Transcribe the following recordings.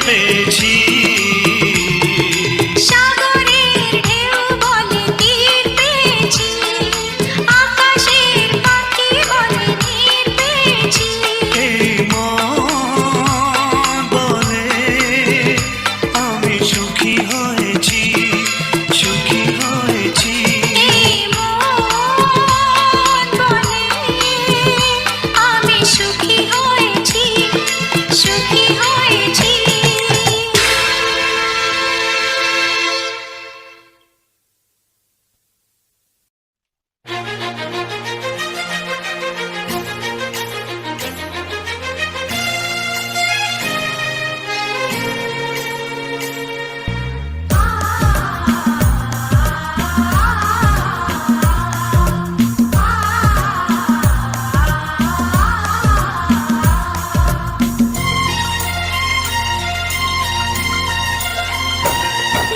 পেয়েছি। সাগরের ঢেউ বলে তীর পেয়েছি, আকাশের পাখি বলে নীর পেয়েছি। এই মন বলে আমি সুখী হয়েছি, সুখী হয়েছি। এই মন বলে আমি সুখী হয়েছি, সুখী হয়েছি।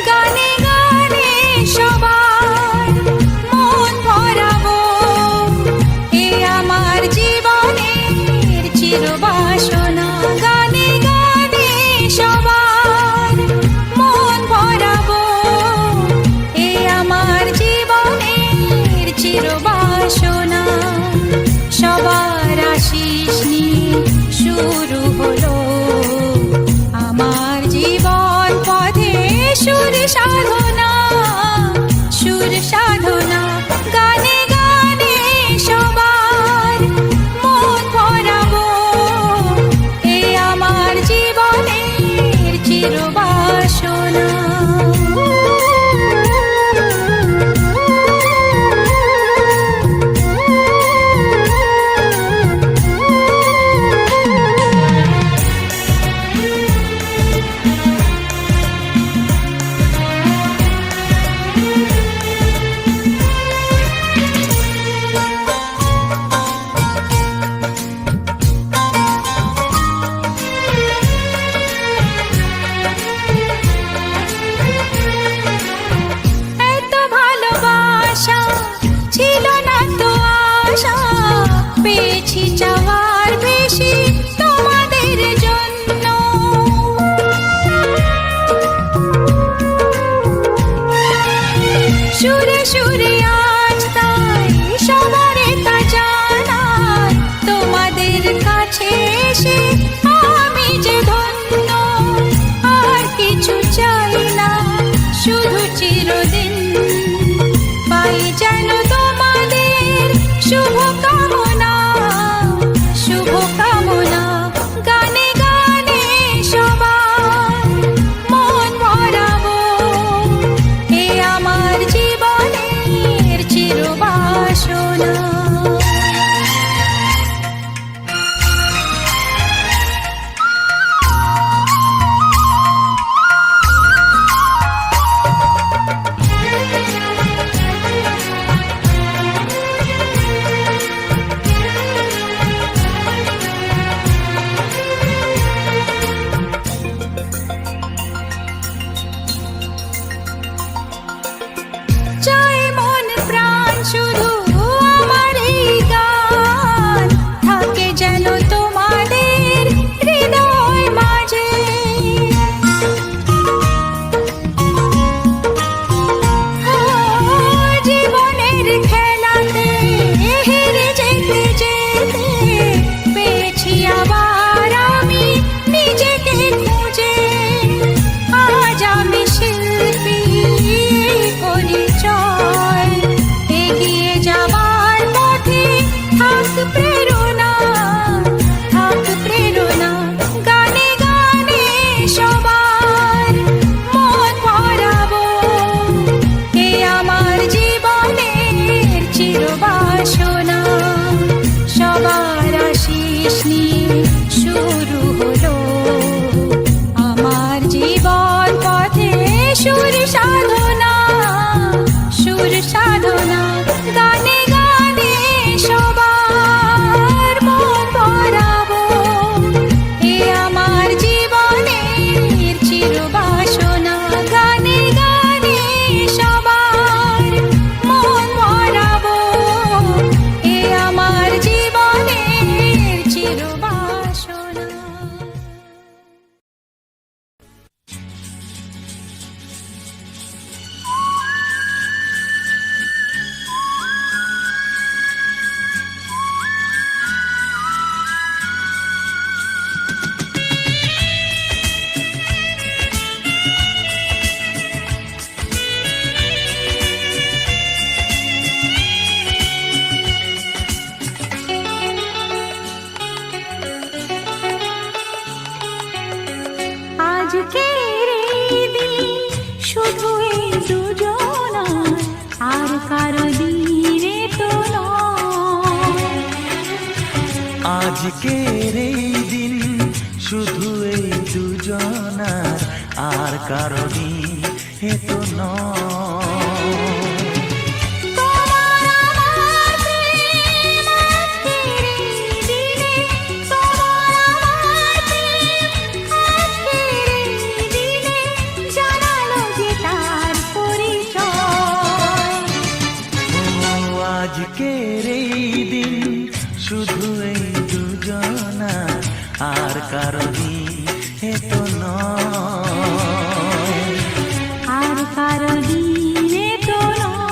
গানে গানে সবার মন ভরাবো, এ আমার জীবনের চিরবাসনা। গানে গানে সবার মন ভরাবো, এ আমার জীবনের চিরবাসনা। সবার আশিস নিয়ে শুরু হলো আমার জীবন পথে সুর সাধনা, সুর সাধনা। গানে গানে সবার মন ভরাবো, এ আমার জীবনের চিরবাসনা। এত ভালোবাসা ছিল না তো আশা, পেয়েছি চাওয়ার বেশি তোমাদের জন্য। সুরে সুরে আজ তাই সবারে তা জানাই, তোমাদের কাছে এসে আমি যে ধন্য। আর কিছু চাই না, শুধু চিরদিন পাই যেন তোমাদের শুভ কামনা, শুভ কামনা। গানে গানে সবার মন ভরাবো, এ আমার জীবনের চিরবাসনা। চাই মন প্রাণ শুধু আমার এই গান থাকে যেন তোমাদের হৃদয় মাঝে। ও জীবনের খেলাতে হেরে যেতে যেতে পেয়েছি আবার আমি নিজেকে খুঁজে। আজ আমি শিল্পী পরিচয়, এগিয়ে যাবার পথে থাক প্রেরণা, থাক প্রেরণা। গানে গানে সবার মন ভরাবো, এ আমার জীবনের চিরবাসনা। সবার আশিস নিয়ে শুরু হলো আমার জীবন পথে সুর সাধনা, সুর সাধনা। গানে গানে সবার মন ভরাবো, এ আমার জীবনের চিরবাসনা। গানে গানে সবার মন ভরাবো, এ আমার জীবনের চিরবাসনা। আজকের এই দিন শুধু এই দুজনার, আর কারণই হেতু নয়। আজকের এই দিন শুধু এই দুজনা, আর কারণই হেতু নয়, আর কারণই হেতু নয়।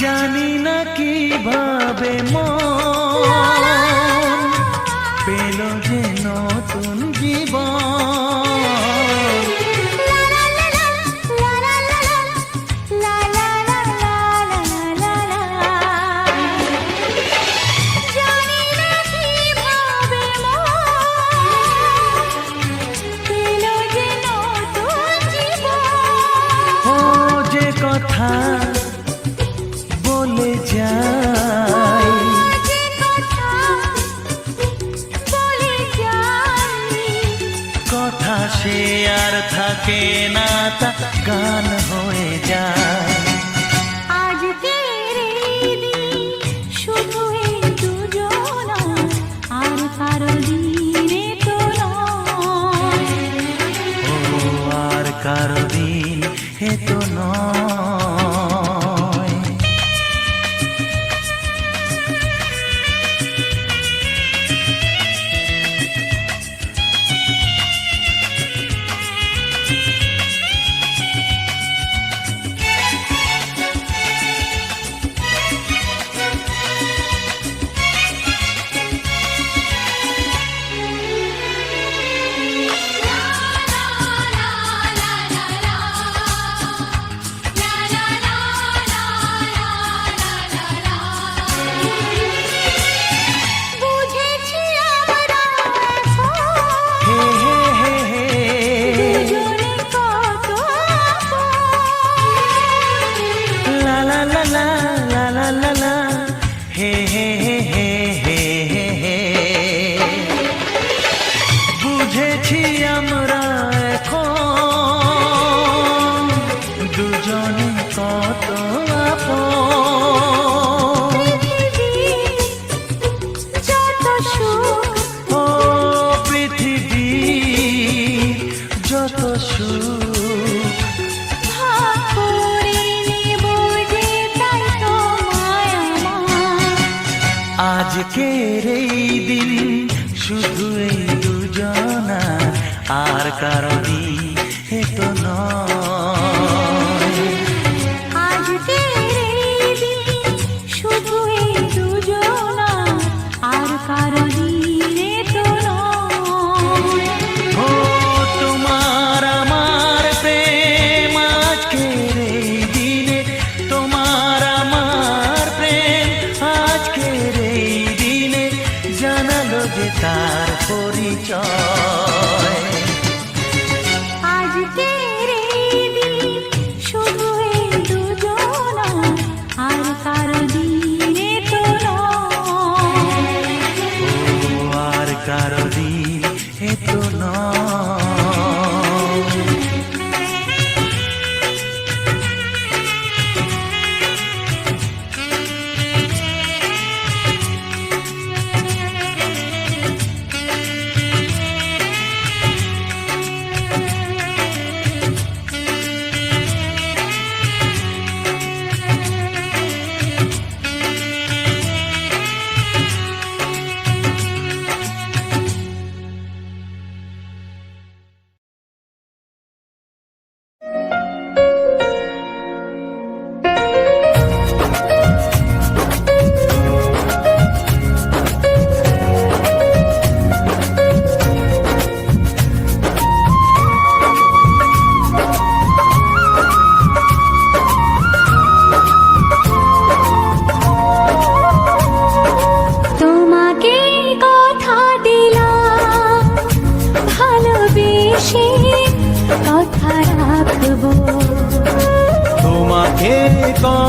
জানি না কিভাবে মন পেল যে নতুন জীবন। ও যে কথা বলে যাই, কথা সে আর থাকে না, তা গান হয়ে যায়। আজকের এই দিন শুধু এই দুজনা, আর কারো দিনে তো নয়, ও আর কারো দিন হেতু নয়। বুঝেছি আমরা এখন হে হে হে হে, দুজনে কত আপন। লা লা লা লা লা লা লা লা, হে হে হে হে হে হে হে। বুঝেছি আমরা এখন দুজনে কত আপন। যত সুখ ও পৃথিবী যত সুখ, ভাগ করে নেব যে, তাই তো মায়া আমার। আজকের এই দিন শুধু এই দুজনা, আর কারণই হেতু নয়। আজকের এই দিন শুধু এই দুজনা, আর কারো দিনে তো নয়। ও তোমার আমার প্রেম আজকের এই দিনে, তোমার আমার প্রেম আজকের এই দিনে জানালো যে তার পরিচয়। আজকের এই দিন শুধু এই দুজনা, আর কারো দিনে তো নয়, ও আর কারো দিন হেতু নয়।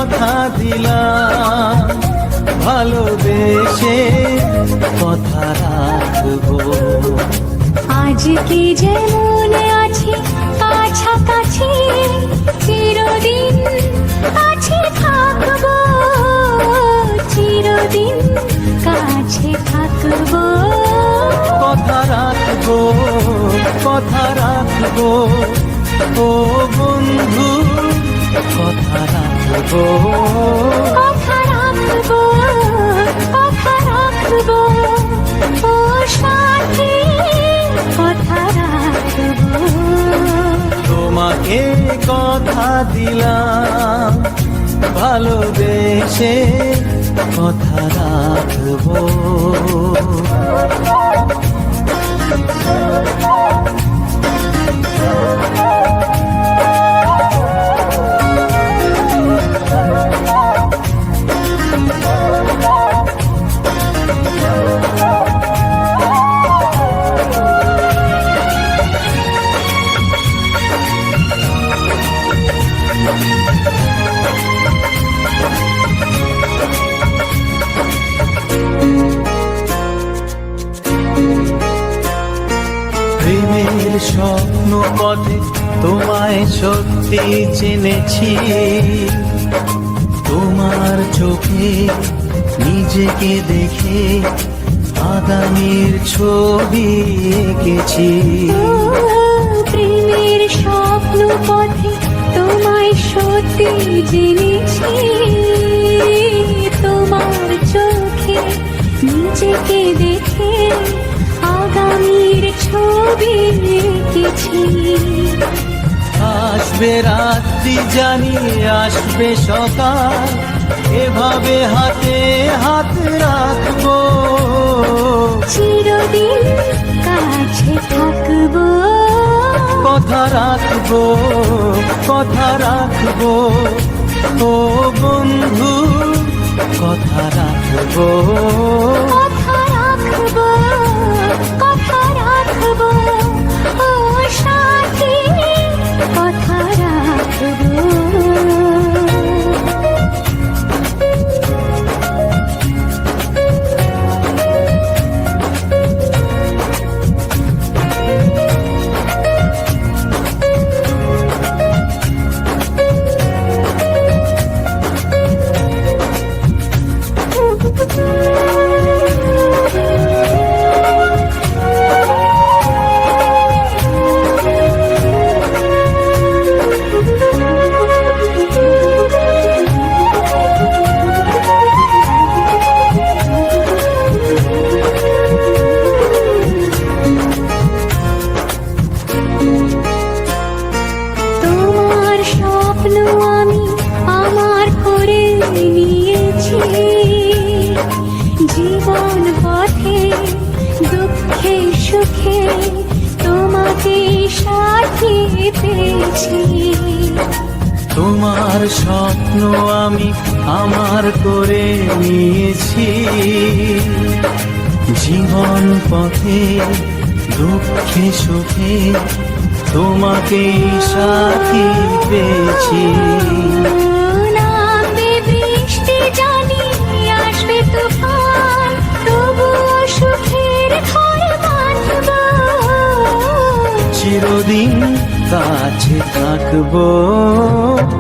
কথা দিলাম, ভালোবেসে কথা রাখবো। আজকে যেমন আছি কাছাকাছি, চিরদিন কাছে থাকবো, চিরদিন কাছে থাকবো। কথা রাখবো, কথা রাখবো, ও বন্ধু কথা রাখবো। কথা রাখবো, কথা রাখবো, ও সাথী কথা রাখবো। তোমাকে কথা দিলাম, ভালোবেসে কথা রাখবো। প্রেমের স্বপ্ন পথে তোমায় সত্যি চিনেছি, তোমার চোখে নিজেকে দেখে আগামীর ছবি এঁকেছি। প্রেমের স্বপ্ন পথে তোমায় সত্যি জেনেছি, তোমার চোখে নিজেকে দেখে আগামীর ছবি এঁকেছি। আসবে রাত্রি জানি আসবে সকাল, এভাবে হাতে হাত রাখবো, চিরদিন কাছে থাকবো। কথা রাখবো, কথা রাখবো, ও বন্ধু কথা রাখবো। কথা রাখবো, কথা রাখবো, ও সাথী কথা রাখবো। তোমার স্বপ্ন আমি আমার করে নিয়েছি, জীবন পথে দুঃখে সুখে তোমাকে সাথী পেয়েছি। তোমার স্বপ্ন আমি আমার করে নিয়েছি, জীবন পথে দুঃখে সুখে তোমাকে সাথী পেয়েছি। নামবে বৃষ্টি জানি আসবে তুফান, তবুও সুখের ঘর বাঁধব, চিরদিন কাছে থাকবো।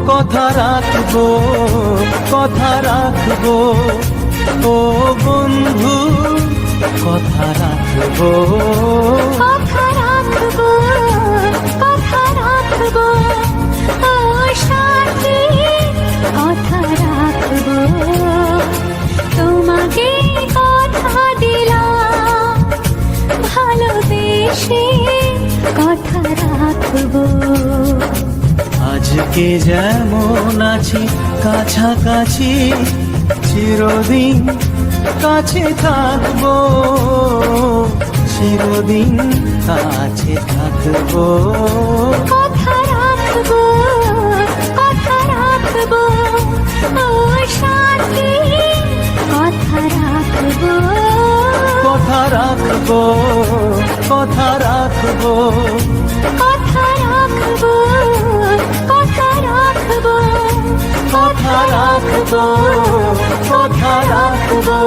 কথা রাখবো, কথা রাখবো, ও বন্ধু কথা রাখবো। কথা রাখবো, কথা রাখবো, ও সাথী কথা রাখবো। তোমাকে কথা দিলাম, ভালোবেসে কথা রাখবো। আজকে যেমন আছি কাছাকাছি, চিরদিন কাছে থাকবো, চিরদিন কাছে থাকবো। কথা রাখবো, কথা রাখবো, ও সাথী কথা রাখবো। কথা রাখবো, কথা রাখবো, কথা রাখবো, কথা রাখবো, কথা রাখবো, কথা রাখবো।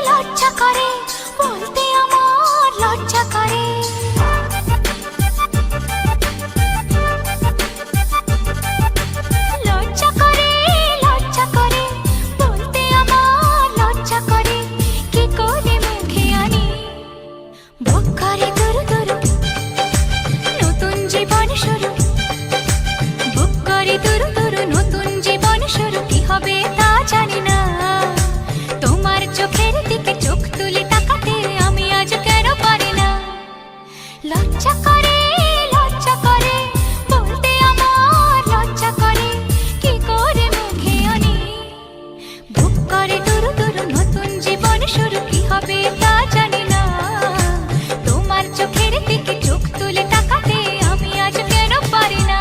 লজ্জা করে বলতে আমার লজ্জা করে। লজ্জা করে বলতে আমার লজ্জা করে। কি করে মুখে আনি বুক করে দুরু দুরু নতুন জীবন শুরু। বুক করে দুরু দুরু নতুন জীবন শুরু। কি হবে তা জানি না, তোমার চোখের দিকে চোখ তুলে তাকাতে আমি আজ কেন পারি না। লজ্জা করে বলতে আমার লজ্জা করে। কি করে মুখে আনি বুক করে দুরু দুরু নতুন জীবন শুরু। কি হবে তা জানি না, তোমার চোখের দিকে চোখ তুলে তাকাতে আমি আজ কেন পারি না।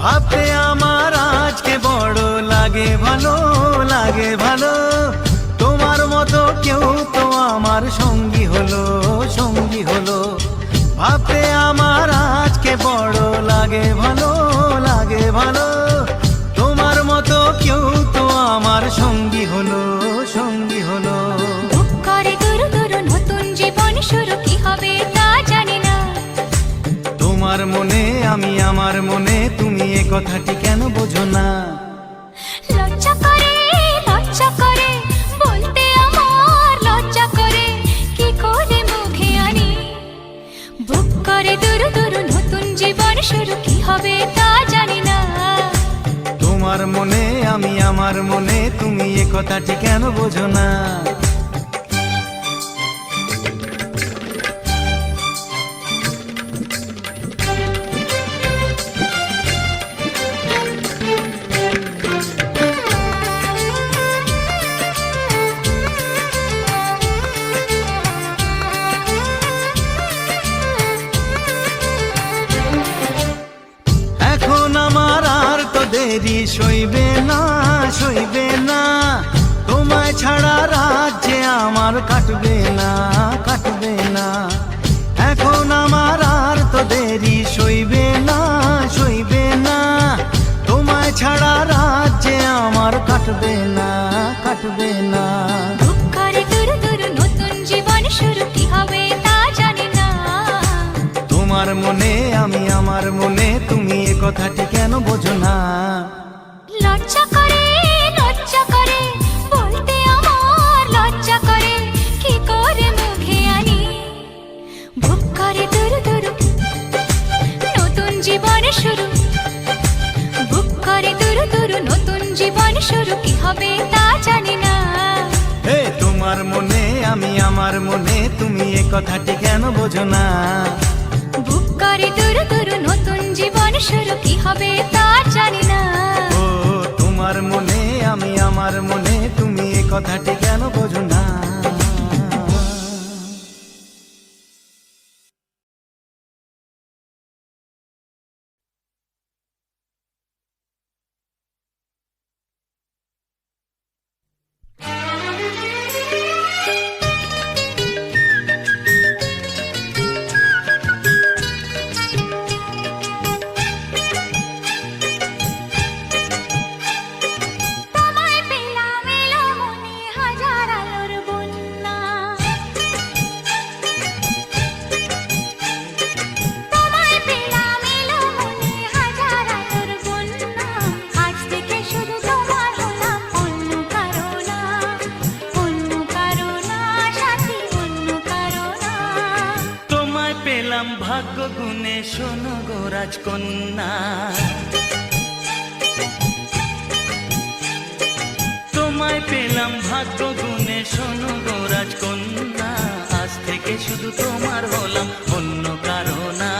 ভাবতে আমার আজকে বড় লাগে ভালো, লাগে ভালো। তোমার মতো কেউ তো আমার সঙ্গী হলো, সঙ্গী হলো। ভাবতে আমার আজকে বড় লাগে ভালো, লাগে ভালো। তোমার মতো কেউ তো আমার সঙ্গী হলো, সঙ্গী হলো। বুক করে দুরু দুরু নতুন জীবন শুরু। কি হবে তা জানি না, তোমার মনে আমি, আমার মনে তুমি, এ কথাটি কেন বোঝো না। লজ্জা করে বলতে আমার লজ্জা করে। কি করে মুখে আনি বুক করে দুরু দুরু নতুন জীবন শুরু। কি হবে তা জানি না, তোমার মনে আমি, আমার মনে তুমি, এ কথাটি কেন বোঝো না। এখন আমার আর তো দেরি সইবে না, সইবে না। তোমায় ছাড়া রাজ্যে আমার কাটবে না, কাটবে না। এখন আমার আর তো দেরি সইবে না, সইবে না। তোমায় ছাড়া রাজ্যে আমার কাটবে না, কাটবে না। বুক করে দুরু দুরু নতুন জীবন শুরু। কি হবে তা জানি না, তোমার মনে আমি, আমার মনে তুমি, এ কথাটি কেন বোঝো না। লজ্জা করে বলতে আমার লজ্জা করে। কি করে মুখে আনি বুক করে দুরু দুরু নতুন জীবন শুরু। বুক করে দুরু দুরু নতুন জীবন শুরু। কি হবে তা জানি না, হে তোমার মনে আমি, আমার মনে তুমি, এ কথাটি কেন বোঝো না। বুক করে দুরু দুরু নতুন জীবন শুরু। কি হবে তা জানি না, ও তোমার মনে আমি, আমার মনে তুমি, এ কথাটি কেন বোঝো না। রাজকন্যা। তোমায় পেলাম ভাগ্য গুণে, শোনো গো রাজকন্যা, আজ থেকে শুধু তোমার হলাম, অন্য কারো না,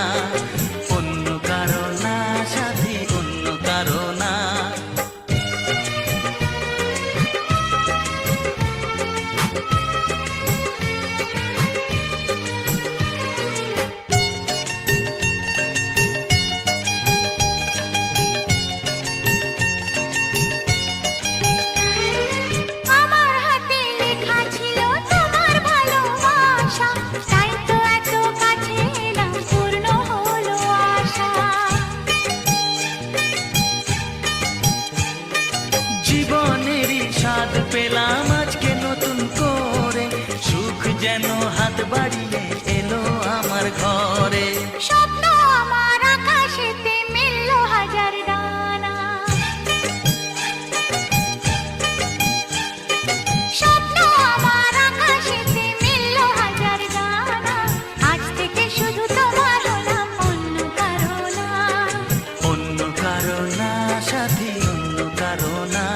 অন্য কারো না সাথী, অন্য কারো না। আমার হাতে লেখা ছিল তোমার ভালোবাসা, তাই তো এত কাছে এলাম, পূর্ণ হলো আশা। জীবনেরই স্বাদ পেলাম আজকে নতুন করে, সুখ যেন হাত বাড়িয়ে এলো আমার ঘরে। স্বপ্ন আমার আকাশেতে মিলল হাজার ডানা, স্বপ্ন আমার আকাশেতে মিলল হাজার ডানা, আজ থেকে শুধু তোমার হলাম, অন্য কারো না, অন্য কারো না সাথী, অন্য কারো না।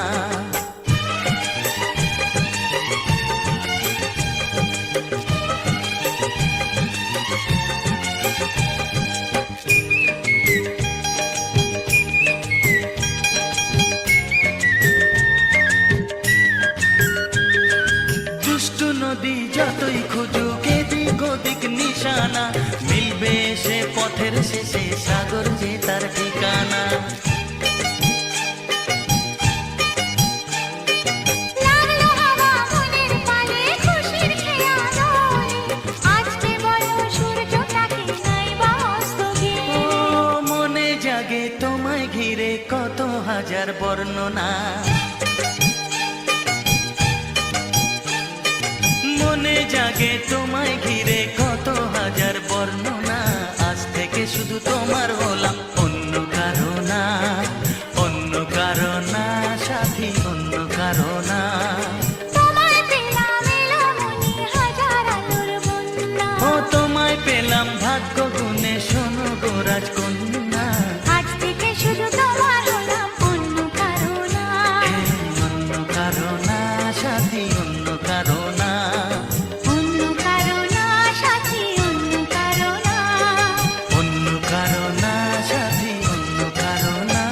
দুষ্টু নদী যতই খুঁজুক এদিক ওদিক নিশানা, মিলবে সে পথের শেষে সাগর যে তার ঠিকানা। লাগলো হাওয়া মনের পালে খুশির খেয়া দোলে, আজকে বলো সূর্যটাকে নাই বা অস্ত গেলে। ও মনে জাগে তোমায় ঘিরে কত হাজার বর্ণনা, মনে জাগে তোমায় ঘিরে কত হাজার বর্ণনা, আজ থেকে শুধু তোমার হলাম, অন্য কারো না, অন্য কারো না সাথী, অন্য কারো না। তোমায় পেলাম এলো মনে হাজার আলোর বন্যা, ও তোমায় পেলাম ভাগ্য গুণে, শোনো গো রাজকন্যা, আজ থেকে শুধু তোমার হলাম, অন্য কারো না, অন্য কারো না সাথী, অন্য কারো না। অন্য কারো না সাথী, অন্য কারো না, অন্য কারো না সাথী, অন্য কারো না।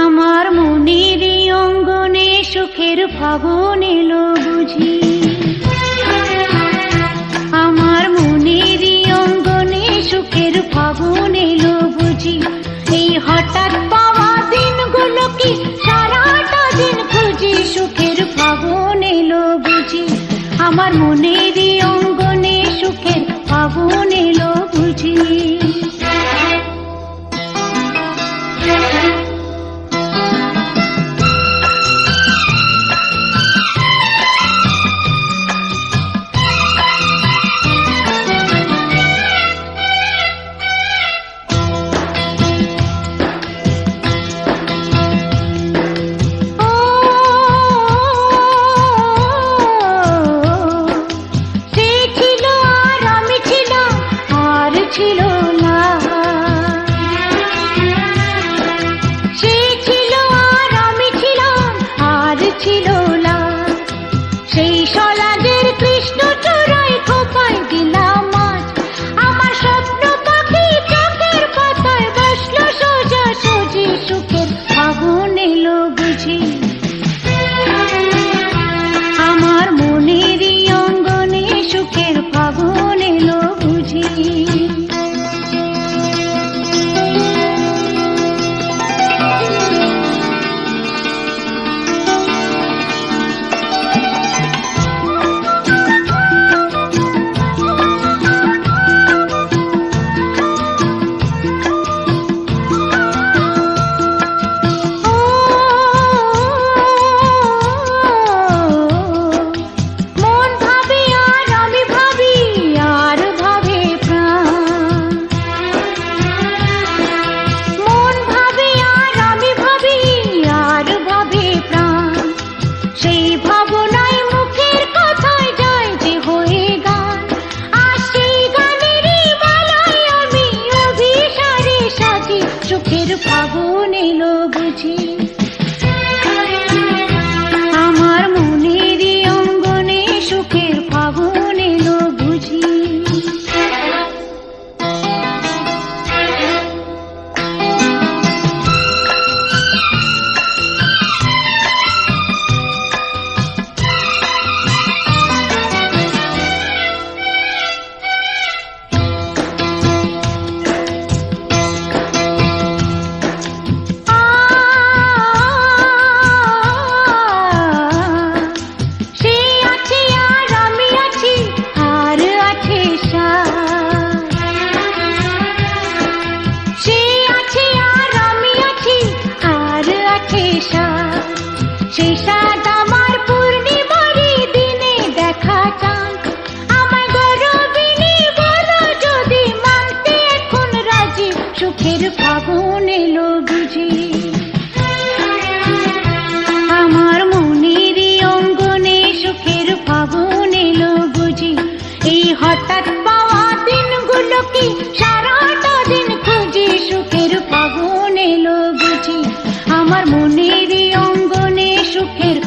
আমার মনের অঙ্গনে সুখের ফাগুন এলো বুঝি, আমার মনের অঙ্গনে সুখের ফাগুন এলো বুঝি, এই হঠাৎ পাওয়া দিনগুলো কি সারাটা দিন খুঁজি, সুখের ফাগুন এলো বুঝি, আমার মনের অঙ্গনে সুখের ফাগুন এলো বুঝি। সে ছিল আর আমি ছিলাম, আর ছিল না, সে ছিল আর আমি ছিলাম, আর ছিল না, সেই সলাগের কৃষ্ণ চূড়ায় খোপায় দিলাম আজ, আমার স্বপ্ন পাখি চোখের পাতায় বসলো সোজা সুজি, সুখের ফাগুন এলো বুঝি, আমার মনের অঙ্গনে সুখের ফাগুন এলো বুঝি। চাঁদ আমার পূর্ণিমারি দিনে দেখা চাঁদ আমার গরবিনী বলো যদি মানতে এখন রাজি সুখের ফাগুন এলো বুঝি আমার মনের অঙ্গনে সুখের ফাগুন এলো বুঝি এই হঠাৎ পাওয়া দিনগুলো কি সারাটা দিন খুঁজি সুখের ফাগুন এলো বুঝি আমার মনের অঙ্গনে সুখের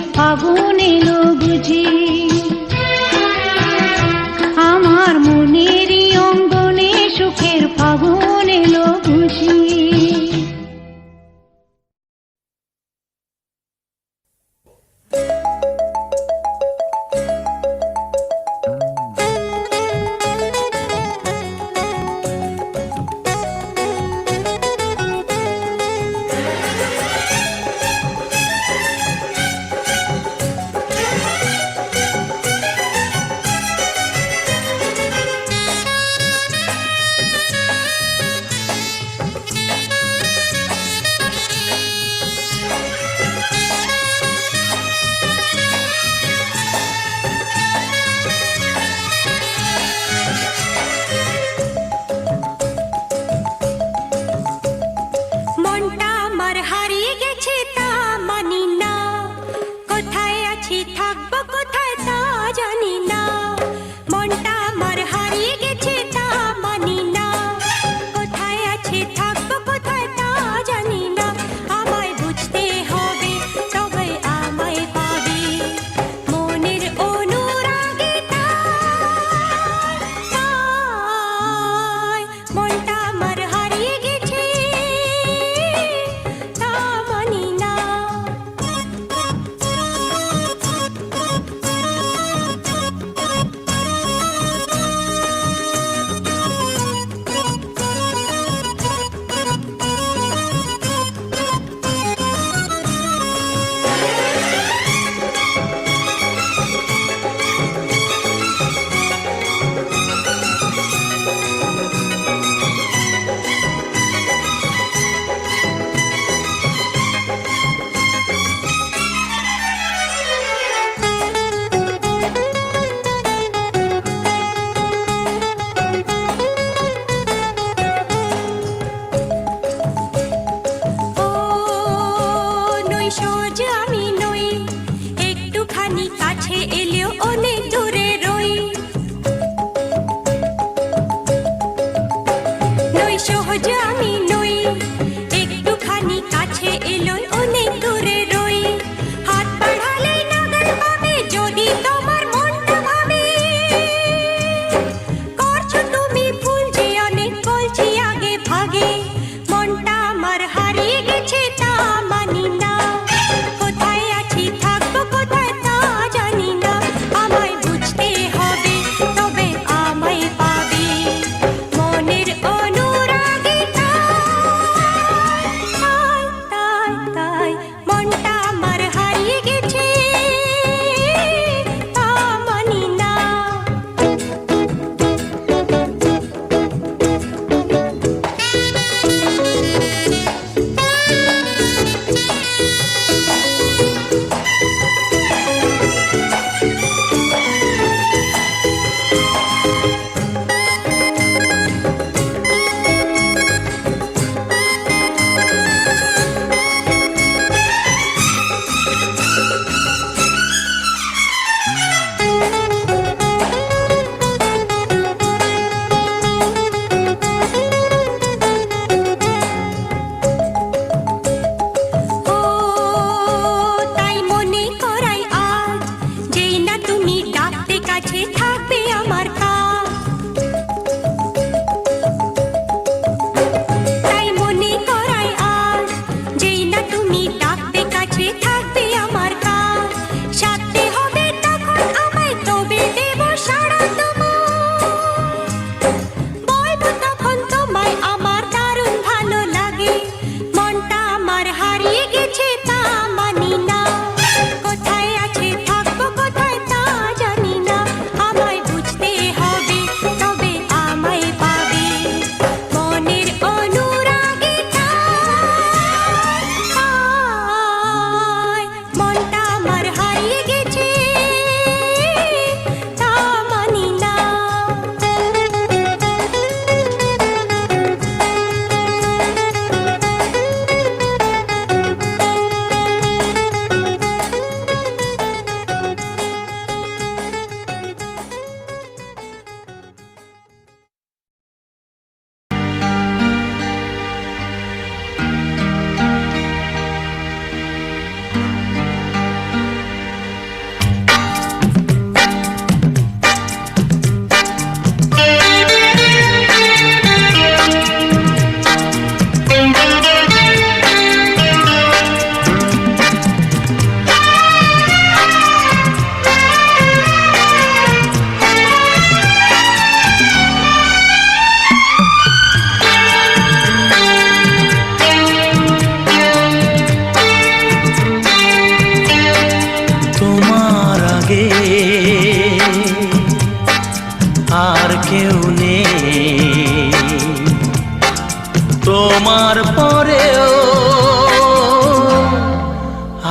তোমার পরেও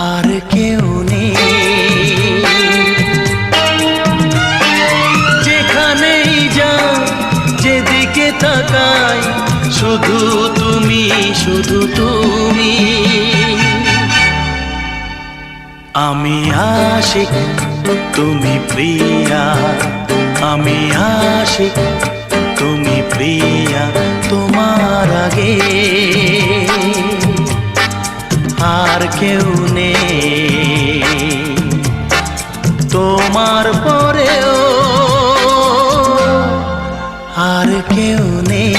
আর কেউ নেই। যেখানেই যাই যেদিকে তাকাই শুধু তুমি, শুধু তুমি। আমি আশিক তুমি প্রিয়া, আমি আশিক তুমি প্রিয়া। তোমার আগে আর কেউ নেই, তোমার পরেও আর কেউ নেই।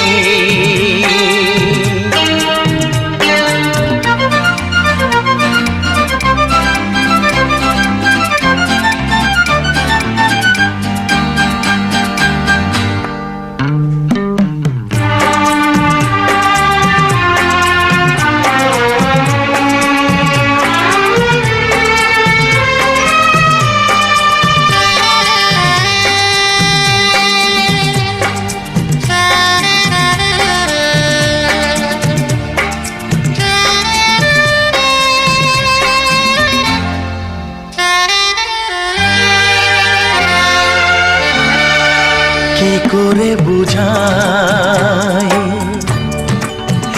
কি করে বুঝাই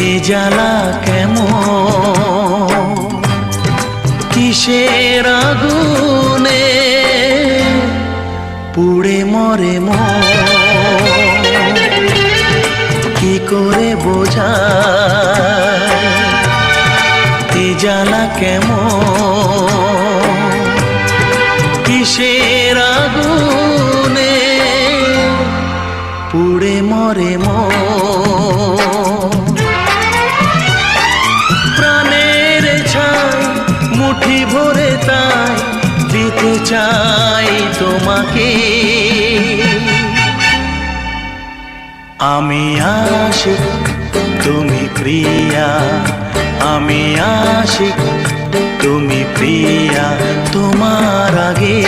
এ জ্বালা কেমন, কিসের আগুনে পুড়ে মরে মন। কি করে বোঝাই এ জ্বালা কেমন, কিসের আগুনে পুড়ে মরে মন। প্রাণের ছাই মুঠি ভরে তাই দিতে চাই তোমাকে। আমি আশিক তুমি প্রিয়া, আমি আশিক তুমি প্রিয়া। তোমার আগে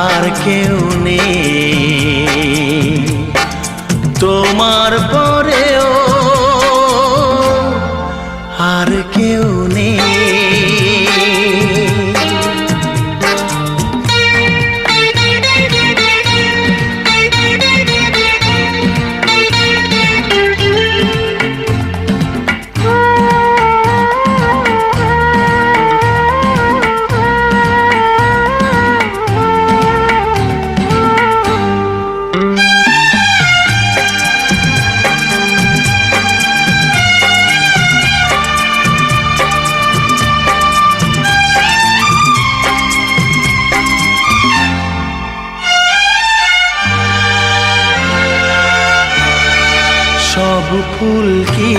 আর কেউ নেই, তোমার পরেও আর কেউ নেই। সব ফুল কি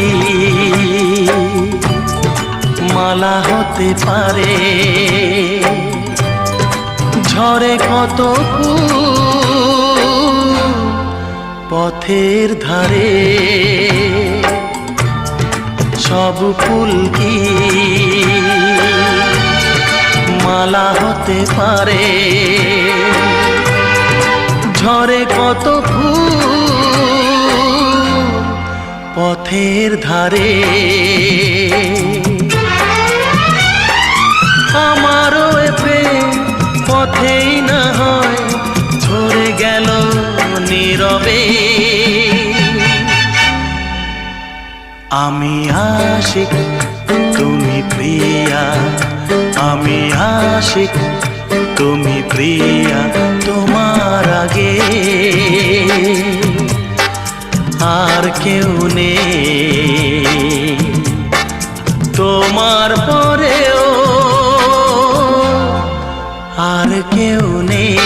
মালা হতে পারে, ঝরে কত ফুল পথের ধারে। সব ফুল কি মালা হতে পারে, ঝরে কত ফুল পথের ধারে। আমারও প্রেম পথেই না হয় ঝরে গেল নীরবে। আমি আশিক তুমি প্রিয়া, আমি আশিক তুমি প্রিয়া। তোমার আগে আর কেউ নেই, তোমার পরেও আর কেউ নেই।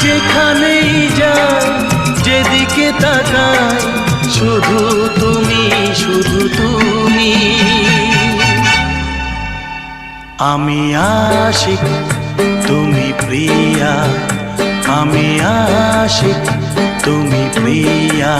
যেখানেই যাই যেদিকে তাকাই শুধু তুমি, শুধু তুমি। আমি আশিক তুমি প্রিয়া, আমি আশিক তুমি প্রিয়া।